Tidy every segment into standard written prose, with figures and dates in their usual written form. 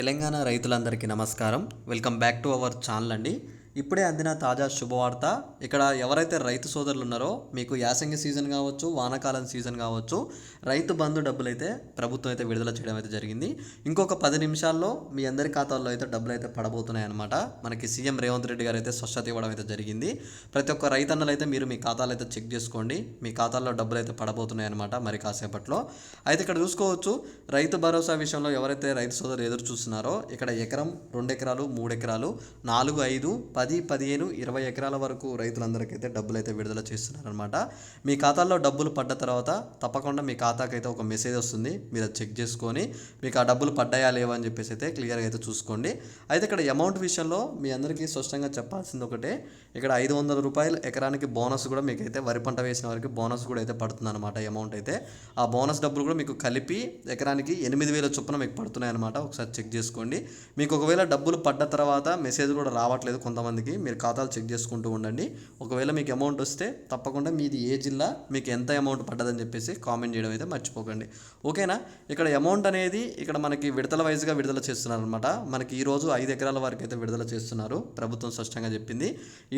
తెలంగాణ రైతులందరికీ నమస్కారం. Welcome back to our channel అండి. ఇప్పుడే అందిన తాజా శుభవార్త. ఇక్కడ ఎవరైతే రైతు సోదరులు ఉన్నారో మీకు యాసంగి సీజన్ కావచ్చు, వానాకాలం సీజన్ కావచ్చు, రైతు బంధు డబ్బులు అయితే ప్రభుత్వం అయితే విడుదల చేయడం అయితే జరిగింది. ఇంకొక 10 నిమిషాల్లో మీ అందరి ఖాతాల్లో అయితే డబ్బులు అయితే పడబోతున్నాయి అనమాట. మనకి సీఎం రేవంత్ రెడ్డి గారు అయితే స్పష్టత ఇవ్వడం అయితే జరిగింది. ప్రతి ఒక్క రైతన్నలు అయితే మీరు మీ ఖాతాలు అయితే చెక్ చేసుకోండి. మీ ఖాతాల్లో డబ్బులు అయితే పడబోతున్నాయి అనమాట మరి కాసేపట్లో. అయితే ఇక్కడ చూసుకోవచ్చు, రైతు భరోసా విషయంలో ఎవరైతే రైతు సోదరులు ఎదురు చూస్తున్నారో ఇక్కడ ఎకరం, 2 ఎకరాలు, 3 ఎకరాలు, 4, 5, 10, 15, 20 ఎకరాల వరకు రైతులందరికైతే డబ్బులు అయితే విడుదల చేస్తున్నారనమాట. మీ ఖాతాల్లో డబ్బులు పడ్డ తర్వాత తప్పకుండా మీ ఖాతాకైతే ఒక మెసేజ్ వస్తుంది. మీరు అది చెక్ చేసుకొని మీకు ఆ డబ్బులు పడ్డాయా లేవా అని చెప్పేసి అయితే క్లియర్గా అయితే చూసుకోండి. అయితే ఇక్కడ అమౌంట్ విషయంలో మీ అందరికీ స్పష్టంగా చెప్పాల్సింది ఒకటే, ఇక్కడ 500 రూపాయలు ఎకరానికి బోనస్ కూడా మీకు అయితే వరి పంట వేసిన వారికి బోనస్ కూడా అయితే పడుతుంది అనమాట. అమౌంట్ అయితే ఆ బోనస్ డబ్బులు కూడా మీకు కలిపి ఎకరానికి 8,000 చొప్పున మీకు పడుతున్నాయి అనమాట. ఒకసారి చెక్ చేసుకోండి. మీకు ఒకవేళ డబ్బులు పడ్డ తర్వాత మెసేజ్ కూడా రావట్లేదు కొంతమందికి, మీరు ఖాతాలు చెక్ చేసుకుంటూ ఉండండి. ఒకవేళ మీకు అమౌంట్ వస్తే తప్పకుండా మీది ఏ జిల్లా, మీకు ఎంత అమౌంట్ పడ్డదని చెప్పేసి కామెంట్ చేయడం అయితే మర్చిపోకండి. ఓకేనా. ఇక్కడ అమౌంట్ అనేది ఇక్కడ మనకి విడతల వైజ్గా విడుదల చేస్తున్నారు అనమాట. మనకి ఈరోజు 5 ఎకరాల వరకు అయితే విడుదల చేస్తున్నారు. ప్రభుత్వం స్పష్టంగా చెప్పింది.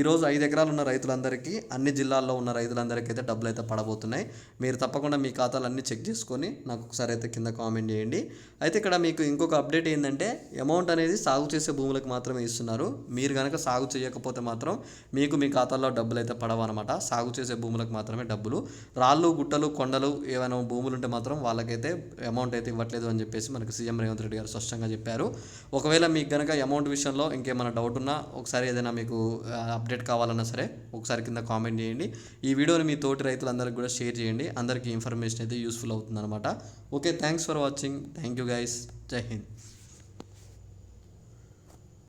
ఈరోజు 5 ఎకరాలు ఉన్న రైతులందరికీ, అన్ని జిల్లాల్లో ఉన్న రైతులందరికీ అయితే డబ్బులు అయితే పడబోతున్నాయి. మీరు తప్పకుండా మీ ఖాతాలు అన్నీ చెక్ చేసుకొని నాకు ఒకసారి అయితే కింద కామెంట్ చేయండి. అయితే ఇక్కడ మీకు ఇంకొక అప్డేట్ ఏంటంటే, అమౌంట్ అనేది సాగు చేసే భూములకు మాత్రమే ఇస్తున్నారు. మీరు కనుక సాగు చేయకపోతే మాత్రం మీకు మీ ఖాతాల్లో డబ్బులు అయితే పడవన్నమాట. సాగు చేసే భూములకు మాత్రమే డబ్బులు. రాళ్ళు, గుట్టలు, కొండలు ఏమైనా భూములు ఉంటే మాత్రం వాళ్ళకైతే అమౌంట్ అయితే ఇవ్వట్లేదు అని చెప్పేసి మనకు సీఎం రేవంత్ రెడ్డి గారు స్పష్టంగా చెప్పారు. ఒకవేళ మీకు కనుక అమౌంట్ విషయంలో ఇంకేమైనా డౌట్ ఉన్నా, ఒకసారి ఏదైనా మీకు అప్డేట్ కావాలన్నా సరే ఒకసారి కింద కామెంట్ చేయండి. ఈ వీడియోని మీ తోటి రైతులందరికీ కూడా షేర్ చేయండి. అందరికీ ఇన్ఫర్మేషన్ అయితే యూస్ఫుల్ అవుతుంది అనమాట. Okay, thanks for watching. Thank you guys. జై హింద్.